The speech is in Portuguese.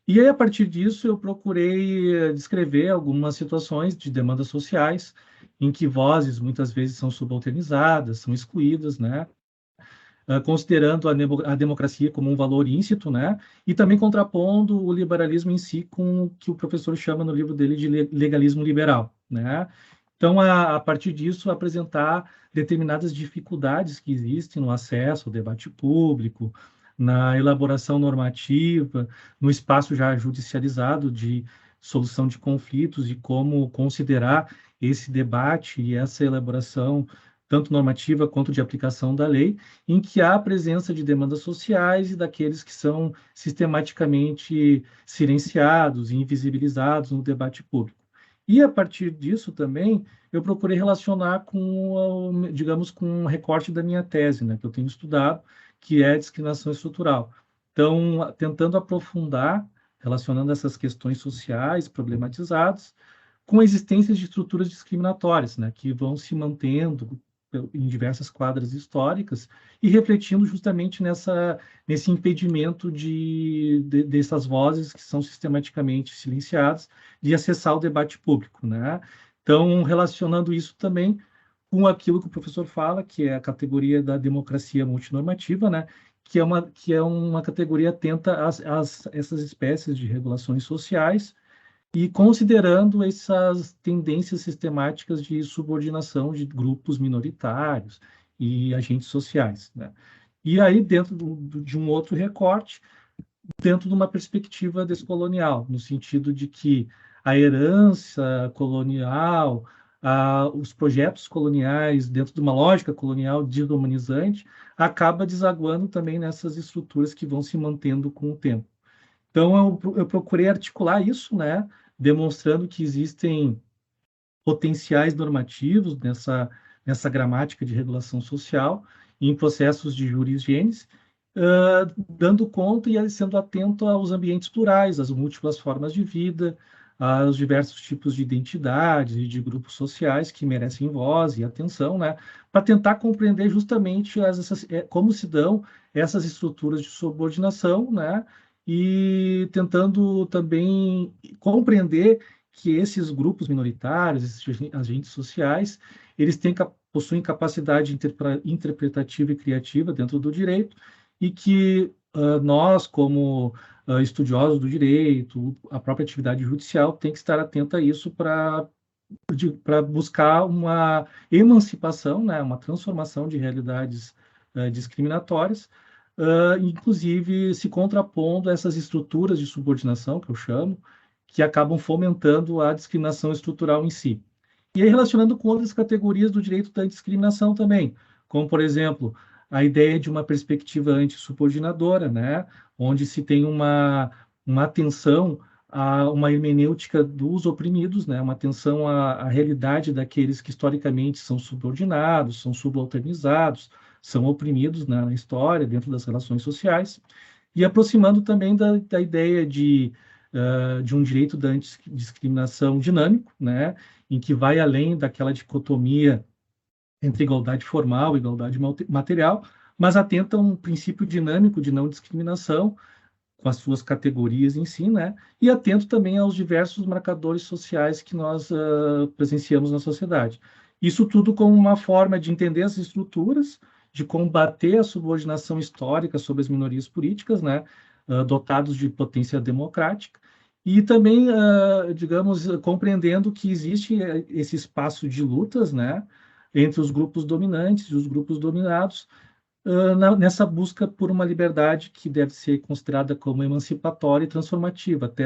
E aí, a partir disso, eu procurei descrever algumas situações de demandas sociais em que vozes muitas vezes são subalternizadas, são excluídas, né? Considerando a democracia como um valor íncito, né? E também contrapondo o liberalismo em si com o que o professor chama no livro dele de legalismo liberal, né? Então, a partir disso, apresentar determinadas dificuldades que existem no acesso ao debate público, na elaboração normativa, no espaço já judicializado de solução de conflitos e como considerar esse debate e essa elaboração, tanto normativa quanto de aplicação da lei, em que há a presença de demandas sociais e daqueles que são sistematicamente silenciados e invisibilizados no debate público. E a partir disso também eu procurei relacionar com, digamos, com um recorte da minha tese, né, que eu tenho estudado, que é a discriminação estrutural. Então, tentando aprofundar, relacionando essas questões sociais problematizadas com a existência de estruturas discriminatórias, né, que vão se mantendo em diversas quadras históricas e refletindo justamente nesse impedimento dessas vozes que são sistematicamente silenciadas de acessar o debate público, né? Então, relacionando isso também com aquilo que o professor fala, que é a categoria da democracia multinormativa, né? Que é uma categoria atenta essas espécies de regulações sociais e considerando essas tendências sistemáticas de subordinação de grupos minoritários e agentes sociais, né? E aí, dentro de um outro recorte, dentro de uma perspectiva descolonial, no sentido de que a herança colonial, os projetos coloniais, dentro de uma lógica colonial desumanizante, acaba desaguando também nessas estruturas que vão se mantendo com o tempo. Então, eu procurei articular isso, né, demonstrando que existem potenciais normativos nessa gramática de regulação social em processos de jurisgênese, dando conta e sendo atento aos ambientes plurais, às múltiplas formas de vida, aos diversos tipos de identidades e de grupos sociais que merecem voz e atenção, né, para tentar compreender justamente como se dão essas estruturas de subordinação, né, e tentando também compreender que esses grupos minoritários, esses agentes sociais, possuem capacidade interpretativa e criativa dentro do direito e que nós, como estudiosos do direito, a própria atividade judicial, tem que estar atenta a isso para buscar uma emancipação, né, uma transformação de realidades discriminatórias, inclusive se contrapondo a essas estruturas de subordinação, que eu chamo, que acabam fomentando a discriminação estrutural em si. E aí, relacionando com outras categorias do direito da discriminação também, como, por exemplo, a ideia de uma perspectiva antissubordinadora, né, onde se tem uma atenção a uma hermenêutica dos oprimidos, né, uma atenção à realidade daqueles que historicamente são subordinados, são subalternizados, são oprimidos na história, dentro das relações sociais, e aproximando também da ideia de um direito da antidiscriminação dinâmico, né, em que vai além daquela dicotomia entre igualdade formal e igualdade material, mas atenta a um princípio dinâmico de não discriminação, com as suas categorias em si, né? E atento também aos diversos marcadores sociais que nós presenciamos na sociedade. Isso tudo como uma forma de entender as estruturas, de combater a subordinação histórica sobre as minorias políticas, né? Dotados de potência democrática, e também, digamos, compreendendo que existe esse espaço de lutas, né? Entre os grupos dominantes e os grupos dominados, nessa busca por uma liberdade que deve ser considerada como emancipatória e transformativa, até